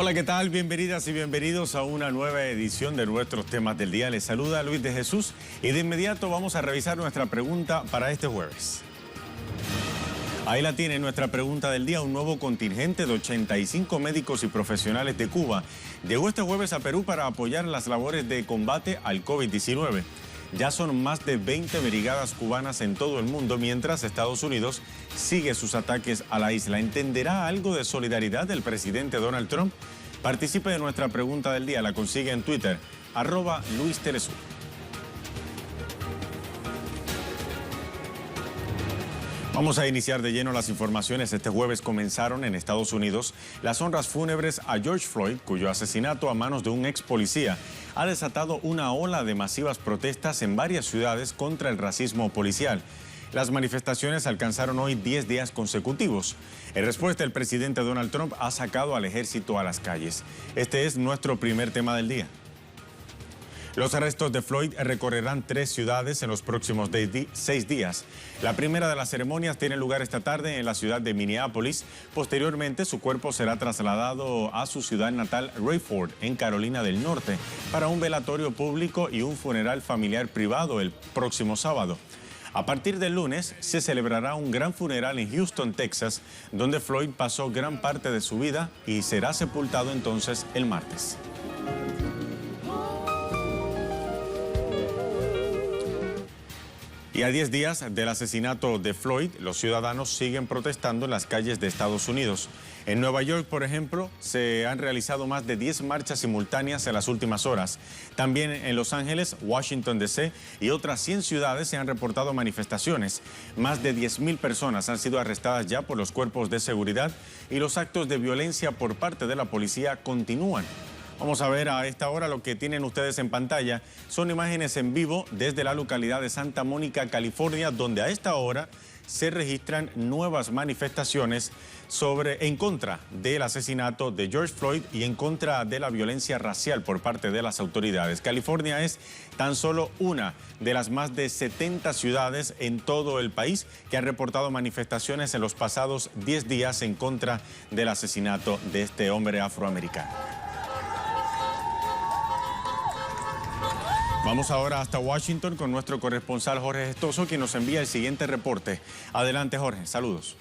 Hola, ¿qué tal? Bienvenidas y bienvenidos a una nueva edición de nuestros temas del día. Les saluda Luis de Jesús y de inmediato vamos a revisar nuestra pregunta para este jueves. Ahí la tiene nuestra pregunta del día. Un nuevo contingente de 85 médicos y profesionales de Cuba llegó este jueves a Perú para apoyar las labores de combate al COVID-19. Ya son más de 20 brigadas cubanas en todo el mundo, mientras Estados Unidos sigue sus ataques a la isla. ¿Entenderá algo de solidaridad del presidente Donald Trump? Participe de nuestra pregunta del día, la consigue en Twitter, @LuisTelesur. Vamos a iniciar de lleno las informaciones. Este jueves comenzaron en Estados Unidos las honras fúnebres a George Floyd, cuyo asesinato a manos de un ex policía ha desatado una ola de masivas protestas en varias ciudades contra el racismo policial. Las manifestaciones alcanzaron hoy 10 días consecutivos. En respuesta, el presidente Donald Trump ha sacado al ejército a las calles. Este es nuestro primer tema del día. Los arrestos de Floyd recorrerán 3 ciudades en los próximos 6 días. La primera de las ceremonias tiene lugar esta tarde en la ciudad de Minneapolis. Posteriormente, su cuerpo será trasladado a su ciudad natal, Rayford, en Carolina del Norte, para un velatorio público y un funeral familiar privado el próximo sábado. A partir del lunes, se celebrará un gran funeral en Houston, Texas, donde Floyd pasó gran parte de su vida y será sepultado entonces el martes. Y a 10 días del asesinato de Floyd, los ciudadanos siguen protestando en las calles de Estados Unidos. En Nueva York, por ejemplo, se han realizado más de 10 marchas simultáneas en las últimas horas. También en Los Ángeles, Washington, D.C. y otras 100 ciudades se han reportado manifestaciones. Más de 10.000 personas han sido arrestadas ya por los cuerpos de seguridad y los actos de violencia por parte de la policía continúan. Vamos a ver a esta hora lo que tienen ustedes en pantalla. Son imágenes en vivo desde la localidad de Santa Mónica, California, donde a esta hora se registran nuevas manifestaciones en contra del asesinato de George Floyd y en contra de la violencia racial por parte de las autoridades. California es tan solo una de las más de 70 ciudades en todo el país que han reportado manifestaciones en los pasados 10 días en contra del asesinato de este hombre afroamericano. Vamos ahora hasta Washington con nuestro corresponsal Jorge Gestoso, quien nos envía el siguiente reporte. Adelante, Jorge. Saludos.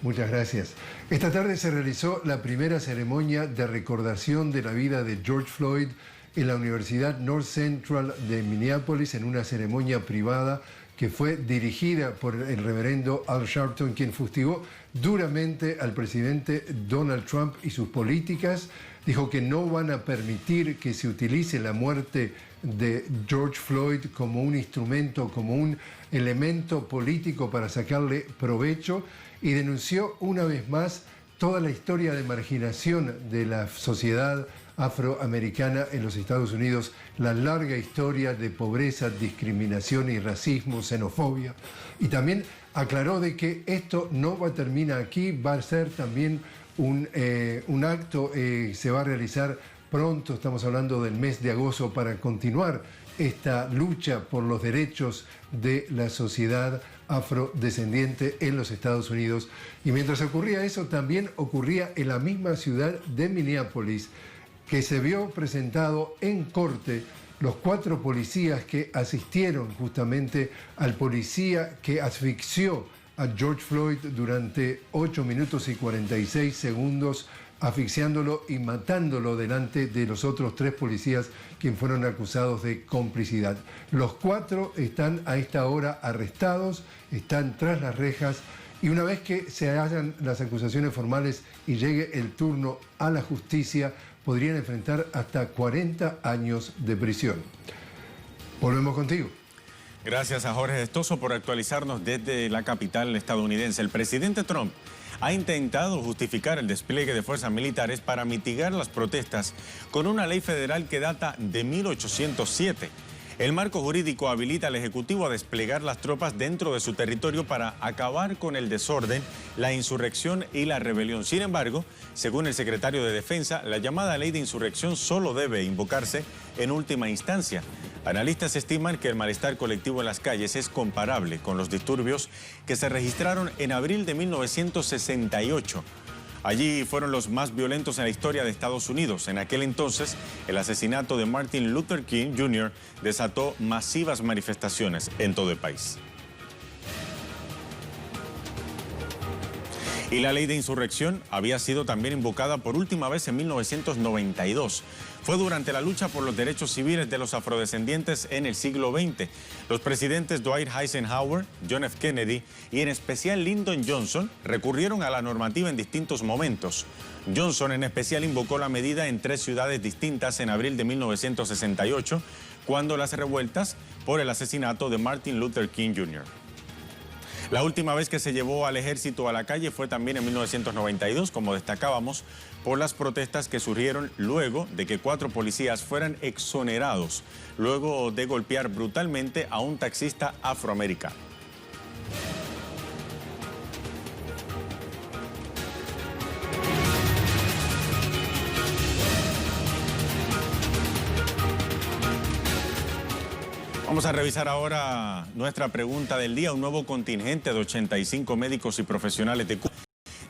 Muchas gracias. Esta tarde se realizó la primera ceremonia de recordación de la vida de George Floyd en la Universidad North Central de Minneapolis, en una ceremonia privada que fue dirigida por el reverendo Al Sharpton, quien fustigó duramente al presidente Donald Trump y sus políticas. Dijo que no van a permitir que se utilice la muerte de George Floyd como un instrumento, como un elemento político para sacarle provecho, y denunció una vez más toda la historia de marginación de la sociedad afroamericana en los Estados Unidos, la larga historia de pobreza, discriminación y racismo, xenofobia. Y también aclaró de que esto no va a terminar aquí, va a ser también un acto, se va a realizar pronto, estamos hablando del mes de agosto, para continuar esta lucha por los derechos de la sociedad afrodescendiente en los Estados Unidos. Y mientras ocurría eso, también ocurría en la misma ciudad de Minneapolis, que se vio presentado en corte los 4 policías que asistieron justamente al policía que asfixió a George Floyd durante 8 minutos y 46 segundos, asfixiándolo y matándolo delante de los otros 3 policías quienes fueron acusados de complicidad. Los 4 están a esta hora arrestados, están tras las rejas, y una vez que se hagan las acusaciones formales y llegue el turno a la justicia, podrían enfrentar hasta 40 años de prisión. Volvemos contigo. Gracias a Jorge Gestoso por actualizarnos desde la capital estadounidense. El presidente Trump ha intentado justificar el despliegue de fuerzas militares para mitigar las protestas con una ley federal que data de 1807. El marco jurídico habilita al Ejecutivo a desplegar las tropas dentro de su territorio para acabar con el desorden, la insurrección y la rebelión. Sin embargo, según el secretario de Defensa, la llamada ley de insurrección solo debe invocarse en última instancia. Analistas estiman que el malestar colectivo en las calles es comparable con los disturbios que se registraron en abril de 1968. Allí fueron los más violentos en la historia de Estados Unidos. En aquel entonces, el asesinato de Martin Luther King Jr. desató masivas manifestaciones en todo el país. Y la ley de insurrección había sido también invocada por última vez en 1992. Fue durante la lucha por los derechos civiles de los afrodescendientes en el siglo XX. Los presidentes Dwight Eisenhower, John F. Kennedy y en especial Lyndon Johnson recurrieron a la normativa en distintos momentos. Johnson en especial invocó la medida en 3 ciudades distintas en abril de 1968, cuando las revueltas por el asesinato de Martin Luther King Jr. La última vez que se llevó al ejército a la calle fue también en 1992, como destacábamos, por las protestas que surgieron luego de que 4 policías fueran exonerados, luego de golpear brutalmente a un taxista afroamericano. Vamos a revisar ahora nuestra pregunta del día. Un nuevo contingente de 85 médicos y profesionales de Cuba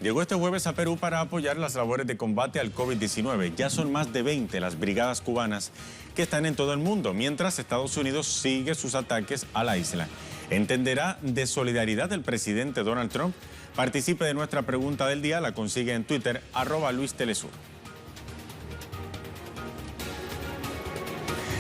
llegó este jueves a Perú para apoyar las labores de combate al COVID-19. Ya son más de 20 las brigadas cubanas que están en todo el mundo, mientras Estados Unidos sigue sus ataques a la isla. ¿Entenderá de solidaridad el presidente Donald Trump? Participe de nuestra pregunta del día, la consigue en Twitter, @LuisTelesur.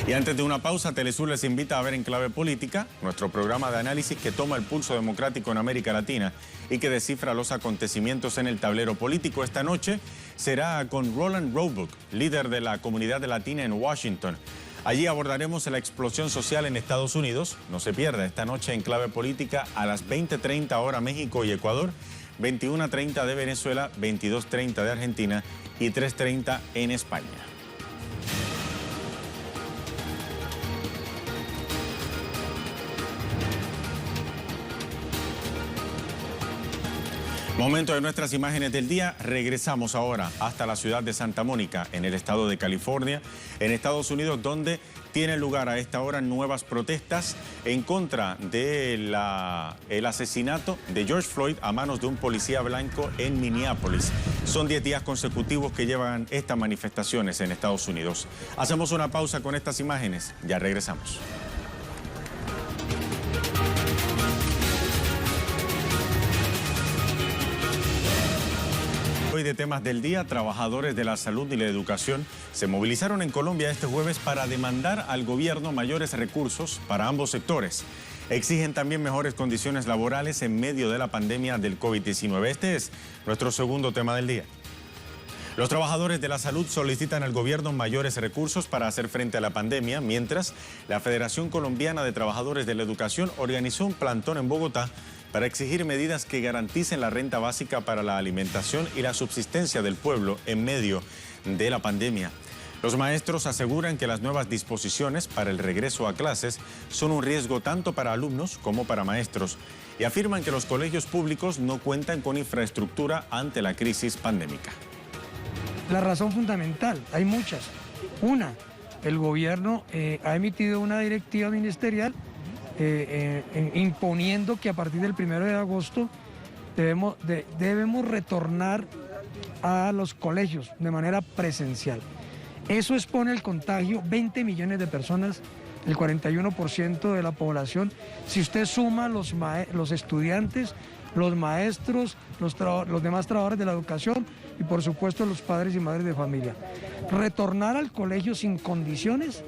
Y antes de una pausa, Telesur les invita a ver En Clave Política, nuestro programa de análisis que toma el pulso democrático en América Latina y que descifra los acontecimientos en el tablero político. Esta noche será con Roland Roebuck, líder de la comunidad latina en Washington. Allí abordaremos la explosión social en Estados Unidos. No se pierda esta noche En Clave Política a las 20:30 hora México y Ecuador, 21:30 de Venezuela, 22:30 de Argentina y 3:30 en España. Momento de nuestras imágenes del día. Regresamos ahora hasta la ciudad de Santa Mónica, en el estado de California, en Estados Unidos, donde tienen lugar a esta hora nuevas protestas en contra del asesinato de George Floyd a manos de un policía blanco en Minneapolis. Son 10 días consecutivos que llevan estas manifestaciones en Estados Unidos. Hacemos una pausa con estas imágenes. Ya regresamos. Hoy de temas del día, trabajadores de la salud y la educación se movilizaron en Colombia este jueves para demandar al gobierno mayores recursos para ambos sectores. Exigen también mejores condiciones laborales en medio de la pandemia del COVID-19. Este es nuestro segundo tema del día. Los trabajadores de la salud solicitan al gobierno mayores recursos para hacer frente a la pandemia, mientras la Federación Colombiana de Trabajadores de la Educación organizó un plantón en Bogotá para exigir medidas que garanticen la renta básica para la alimentación y la subsistencia del pueblo en medio de la pandemia. Los maestros aseguran que las nuevas disposiciones para el regreso a clases son un riesgo tanto para alumnos como para maestros y afirman que los colegios públicos no cuentan con infraestructura ante la crisis pandémica. La razón fundamental, hay muchas. Una, el gobierno ha emitido una directiva ministerial imponiendo que a partir del 1 de agosto debemos retornar a los colegios de manera presencial. Eso expone el contagio 20 millones de personas, el 41% de la población. Si usted suma los estudiantes, los maestros, los demás trabajadores de la educación y por supuesto los padres y madres de familia. Retornar al colegio sin condiciones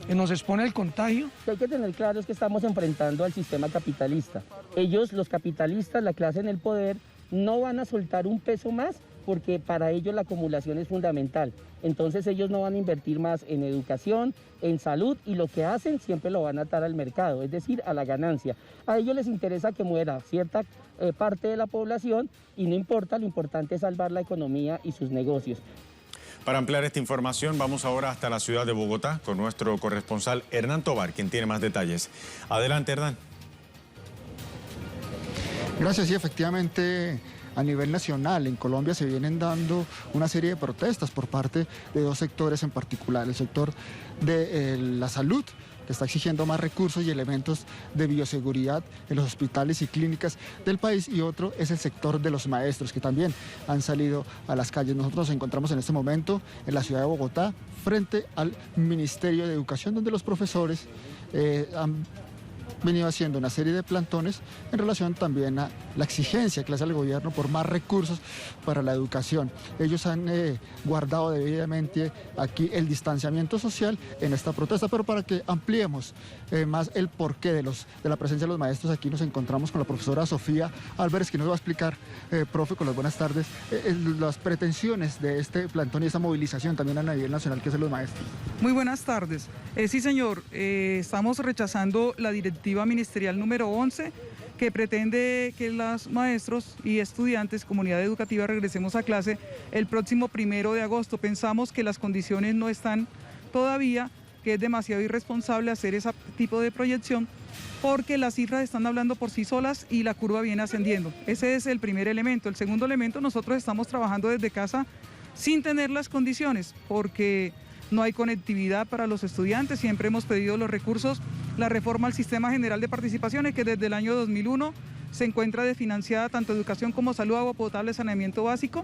nos expone el contagio. Lo que hay que tener claro es que estamos enfrentando al sistema capitalista. Ellos, los capitalistas, la clase en el poder, no van a soltar un peso más porque para ellos la acumulación es fundamental. Entonces ellos no van a invertir más en educación, en salud, y lo que hacen siempre lo van a atar al mercado, es decir, a la ganancia. A ellos les interesa que muera cierta parte de la población y no importa, lo importante es salvar la economía y sus negocios. Para ampliar esta información, vamos ahora hasta la ciudad de Bogotá con nuestro corresponsal Hernán Tovar, quien tiene más detalles. Adelante, Hernán. Gracias, sí, efectivamente, a nivel nacional, en Colombia se vienen dando una serie de protestas por parte de dos sectores en particular, el sector de la salud, que está exigiendo más recursos y elementos de bioseguridad en los hospitales y clínicas del país, y otro es el sector de los maestros, que también han salido a las calles. Nosotros nos encontramos en este momento en la ciudad de Bogotá, frente al Ministerio de Educación, donde los profesores han venido haciendo una serie de plantones en relación también a la exigencia que le hace el gobierno por más recursos para la educación. Ellos han guardado debidamente aquí el distanciamiento social en esta protesta, pero para que ampliemos más el porqué de la presencia de los maestros, aquí nos encontramos con la profesora Sofía Álvarez, que nos va a explicar, profe, con las buenas tardes, las pretensiones de este plantón y esta movilización también a nivel nacional que hacen los maestros. Muy buenas tardes. Sí, señor, estamos rechazando la directiva ministerial número 11, que pretende que los maestros y estudiantes, comunidad educativa, regresemos a clase el próximo 1 de agosto. Pensamos que las condiciones no están todavía, que es demasiado irresponsable hacer ese tipo de proyección, porque las cifras están hablando por sí solas y la curva viene ascendiendo. Ese es el primer elemento. El segundo elemento, nosotros estamos trabajando desde casa sin tener las condiciones, porque no hay conectividad para los estudiantes. Siempre hemos pedido los recursos, la reforma al Sistema General de Participaciones, que desde el año 2001 se encuentra desfinanciada tanto educación como salud, agua potable, saneamiento básico.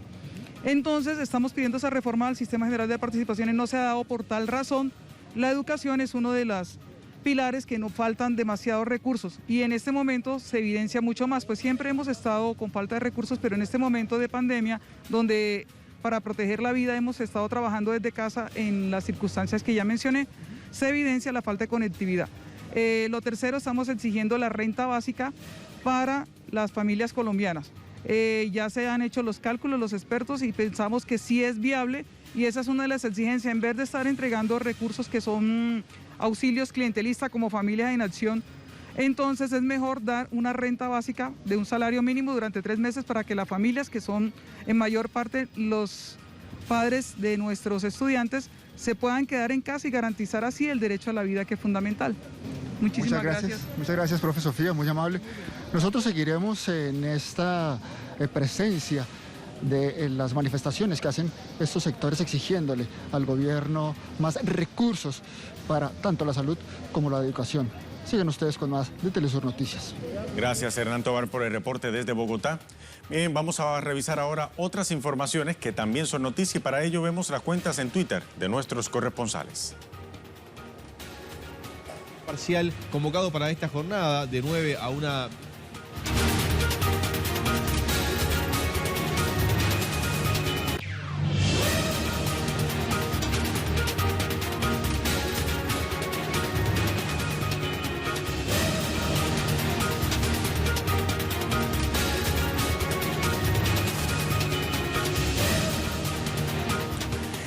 Entonces estamos pidiendo esa reforma al Sistema General de Participaciones, no se ha dado por tal razón. La educación es uno de los pilares que nos faltan demasiados recursos, y en este momento se evidencia mucho más, pues siempre hemos estado con falta de recursos, pero en este momento de pandemia, donde para proteger la vida hemos estado trabajando desde casa en las circunstancias que ya mencioné, se evidencia la falta de conectividad. Lo tercero, estamos exigiendo la renta básica para las familias colombianas. Ya se han hecho los cálculos, los expertos, y pensamos que sí es viable, y esa es una de las exigencias, en vez de estar entregando recursos que son auxilios clientelistas como Familias en Acción. Entonces es mejor dar una renta básica de un salario mínimo durante 3 meses para que las familias, que son en mayor parte los padres de nuestros estudiantes, se puedan quedar en casa y garantizar así el derecho a la vida, que es fundamental. Muchísimas gracias. Muchas gracias, profe Sofía, muy amable. Nosotros seguiremos en esta presencia de las manifestaciones que hacen estos sectores, exigiéndole al gobierno más recursos para tanto la salud como la educación. Siguen ustedes con más de Telesur Noticias. Gracias, Hernán Tobar, por el reporte desde Bogotá. Bien, vamos a revisar ahora otras informaciones que también son noticia, y para ello vemos las cuentas en Twitter de nuestros corresponsales. Parcial convocado para esta jornada de 9 a 1.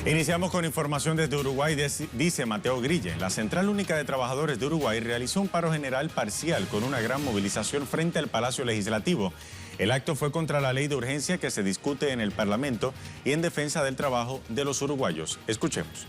Iniciamos con información desde Uruguay, dice Mateo Grille. La Central Única de Trabajadores de Uruguay realizó un paro general parcial con una gran movilización frente al Palacio Legislativo. El acto fue contra la ley de urgencia que se discute en el Parlamento y en defensa del trabajo de los uruguayos. Escuchemos.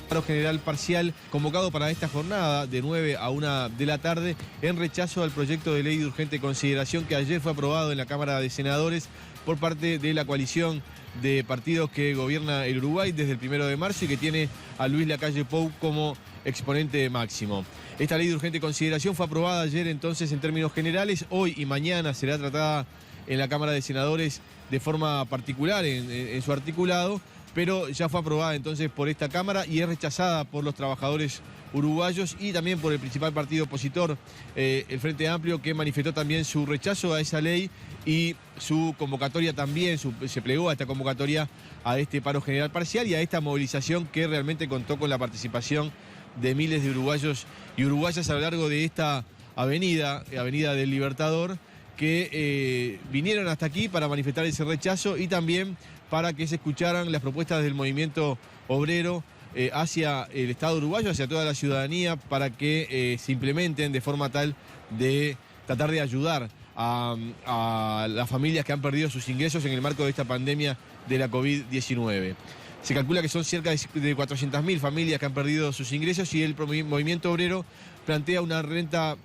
Paro general parcial convocado para esta jornada de 9 a 1 de la tarde en rechazo al proyecto de ley de urgente consideración que ayer fue aprobado en la Cámara de Senadores por parte de la coalición de partidos que gobierna el Uruguay desde el 1 de marzo y que tiene a Luis Lacalle Pou como exponente máximo. Esta ley de urgente consideración fue aprobada ayer entonces en términos generales. Hoy y mañana será tratada en la Cámara de Senadores de forma particular en su articulado, pero ya fue aprobada entonces por esta Cámara y es rechazada por los trabajadores uruguayos y también por el principal partido opositor, el Frente Amplio, que manifestó también su rechazo a esa ley y su convocatoria también, se plegó a esta convocatoria, a este paro general parcial y a esta movilización que realmente contó con la participación de miles de uruguayos y uruguayas a lo largo de esta avenida del Libertador, que vinieron hasta aquí para manifestar ese rechazo y también para que se escucharan las propuestas del movimiento obrero hacia el Estado uruguayo, hacia toda la ciudadanía, para que se implementen de forma tal de tratar de ayudar a las familias que han perdido sus ingresos en el marco de esta pandemia de la COVID-19. Se calcula que son cerca de 400.000 familias que han perdido sus ingresos y el movimiento obrero plantea una renta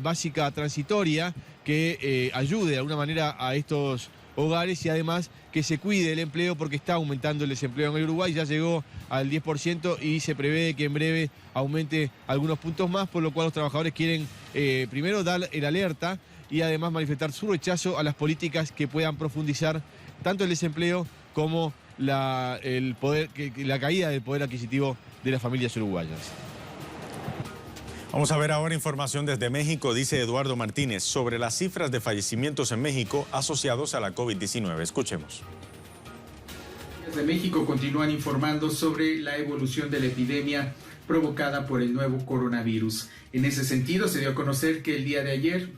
básica transitoria que ayude de alguna manera a estos hogares y además que se cuide el empleo porque está aumentando el desempleo en el Uruguay, ya llegó al 10% y se prevé que en breve aumente algunos puntos más, por lo cual los trabajadores quieren primero dar el alerta y además manifestar su rechazo a las políticas que puedan profundizar tanto el desempleo como la caída del poder adquisitivo de las familias uruguayas. Vamos a ver ahora información desde México, dice Eduardo Martínez, sobre las cifras de fallecimientos en México asociados a la COVID-19. Escuchemos. De México continúan informando sobre la evolución de la epidemia provocada por el nuevo coronavirus. En ese sentido, se dio a conocer que el día de ayer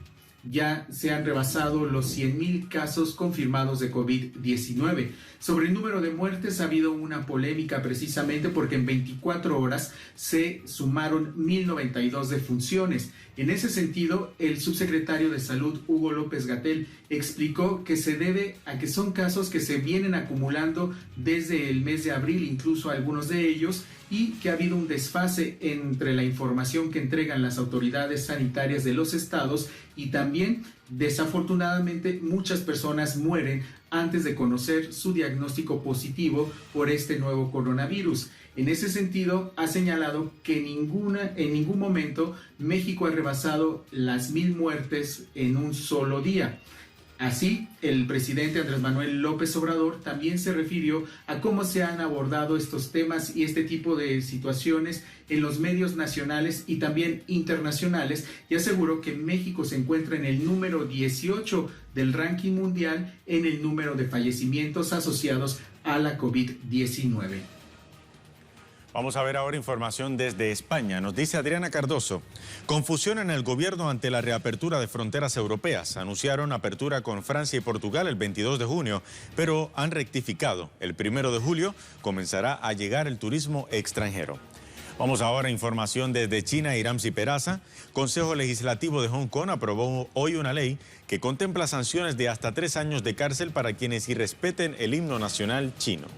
ya se han rebasado los 100,000 casos confirmados de COVID-19. Sobre el número de muertes ha habido una polémica precisamente porque en 24 horas se sumaron 1,092 defunciones. En ese sentido, el subsecretario de Salud, Hugo López-Gatell, explicó que se debe a que son casos que se vienen acumulando desde el mes de abril, incluso algunos de ellos, y que ha habido un desfase entre la información que entregan las autoridades sanitarias de los estados y también, desafortunadamente, muchas personas mueren antes de conocer su diagnóstico positivo por este nuevo coronavirus. En ese sentido, ha señalado que en ningún momento México ha rebasado las 1,000 muertes en un solo día. Así, el presidente Andrés Manuel López Obrador también se refirió a cómo se han abordado estos temas y este tipo de situaciones en los medios nacionales y también internacionales y aseguró que México se encuentra en el número 18 del ranking mundial en el número de fallecimientos asociados a la COVID-19. Vamos a ver ahora información desde España. Nos dice Adriana Cardoso. Confusión en el gobierno ante la reapertura de fronteras europeas. Anunciaron apertura con Francia y Portugal el 22 de junio, pero han rectificado. El 1 de julio comenzará a llegar el turismo extranjero. Vamos ahora a información desde China. Iramsi Peraza. Consejo Legislativo de Hong Kong aprobó hoy una ley que contempla sanciones de hasta 3 años de cárcel para quienes irrespeten el himno nacional chino.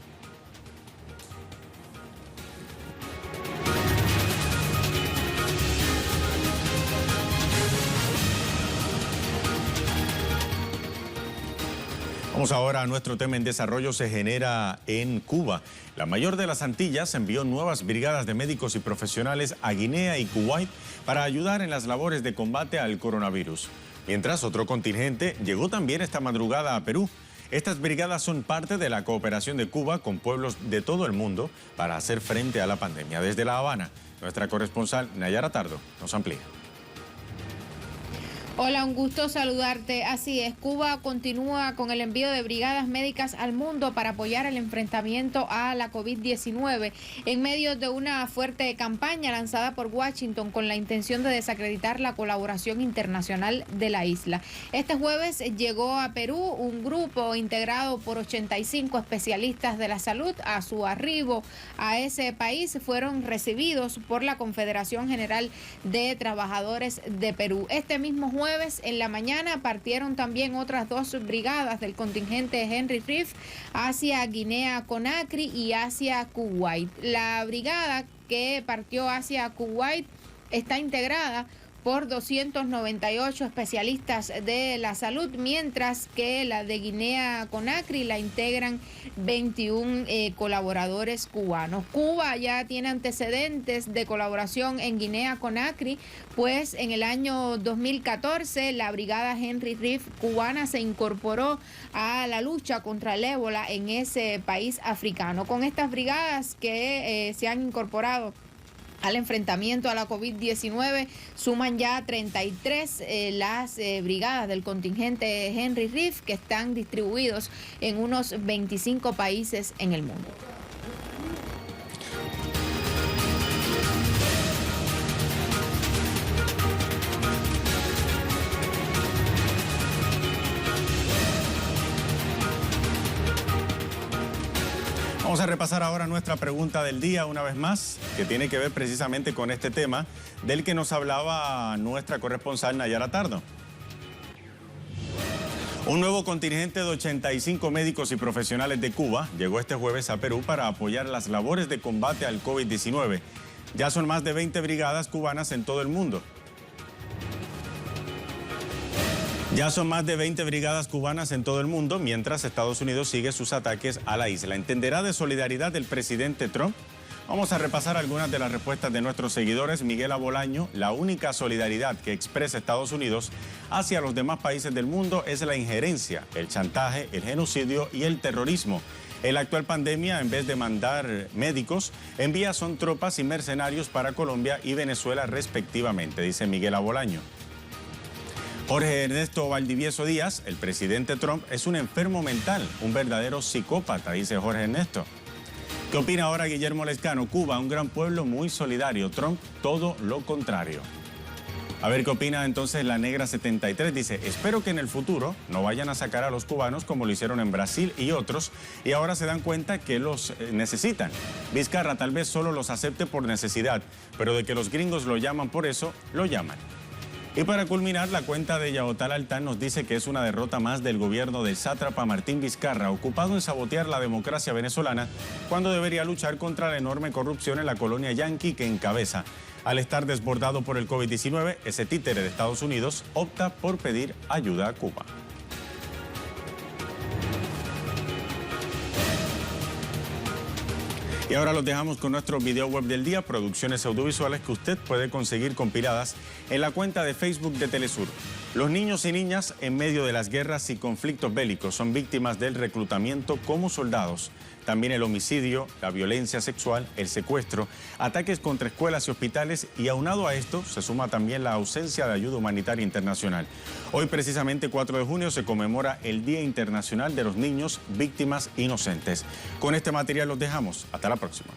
Vamos ahora a nuestro tema en desarrollo. Se genera en Cuba. La mayor de las Antillas envió nuevas brigadas de médicos y profesionales a Guinea y Kuwait para ayudar en las labores de combate al coronavirus. Mientras, otro contingente llegó también esta madrugada a Perú. Estas brigadas son parte de la cooperación de Cuba con pueblos de todo el mundo para hacer frente a la pandemia. Desde La Habana, nuestra corresponsal Nayara Tardo nos amplía. Hola, un gusto saludarte. Así es, Cuba continúa con el envío de brigadas médicas al mundo para apoyar el enfrentamiento a la COVID-19 en medio de una fuerte campaña lanzada por Washington con la intención de desacreditar la colaboración internacional de la isla. Este jueves llegó a Perú un grupo integrado por 85 especialistas de la salud. A su arribo a ese país fueron recibidos por la Confederación General de Trabajadores de Perú. Este mismo jueves en la mañana partieron también otras 2 brigadas del contingente Henry Reef hacia Guinea-Conakry y hacia Kuwait. La brigada que partió hacia Kuwait está integrada por 298 especialistas de la salud, mientras que la de Guinea-Conakry la integran 21 colaboradores cubanos. Cuba ya tiene antecedentes de colaboración en Guinea-Conakry, pues en el año 2014 la brigada Henry Reef cubana se incorporó a la lucha contra el ébola en ese país africano. Con estas brigadas que se han incorporado al enfrentamiento a la COVID-19, suman ya 33 las brigadas del contingente Henry Reef que están distribuidos en unos 25 países en el mundo. Vamos a repasar ahora nuestra pregunta del día una vez más, que tiene que ver precisamente con este tema del que nos hablaba nuestra corresponsal Nayara Tardo. Un nuevo contingente de 85 médicos y profesionales de Cuba llegó este jueves a Perú para apoyar las labores de combate al COVID-19. Ya son más de 20 brigadas cubanas en todo el mundo. Ya son más de 20 brigadas cubanas en todo el mundo, mientras Estados Unidos sigue sus ataques a la isla. ¿Entenderá de solidaridad del presidente Trump? Vamos a repasar algunas de las respuestas de nuestros seguidores. Miguel Abolaño: la única solidaridad que expresa Estados Unidos hacia los demás países del mundo es la injerencia, el chantaje, el genocidio y el terrorismo. En la actual pandemia, en vez de mandar médicos, envía son tropas y mercenarios para Colombia y Venezuela respectivamente, dice Miguel Abolaño. Jorge Ernesto Valdivieso Díaz: el presidente Trump es un enfermo mental, un verdadero psicópata, dice Jorge Ernesto. ¿Qué opina ahora Guillermo Lescano? Cuba, un gran pueblo muy solidario. Trump, todo lo contrario. A ver qué opina entonces la Negra 73. Dice: espero que en el futuro no vayan a sacar a los cubanos como lo hicieron en Brasil y otros, y ahora se dan cuenta que los necesitan. Vizcarra tal vez solo los acepte por necesidad, pero de que los gringos lo llaman por eso, lo llaman. Y para culminar, la cuenta de Yaotal Altán nos dice que es una derrota más del gobierno del sátrapa Martín Vizcarra, ocupado en sabotear la democracia venezolana cuando debería luchar contra la enorme corrupción en la colonia yanqui que encabeza. Al estar desbordado por el COVID-19, ese títere de Estados Unidos opta por pedir ayuda a Cuba. Y ahora los dejamos con nuestro video web del día, producciones audiovisuales que usted puede conseguir compiladas en la cuenta de Facebook de Telesur. Los niños y niñas en medio de las guerras y conflictos bélicos son víctimas del reclutamiento como soldados. También el homicidio, la violencia sexual, el secuestro, ataques contra escuelas y hospitales, y aunado a esto se suma también la ausencia de ayuda humanitaria internacional. Hoy, precisamente 4 de junio, se conmemora el Día Internacional de los Niños Víctimas Inocentes. Con este material los dejamos. Hasta la próxima.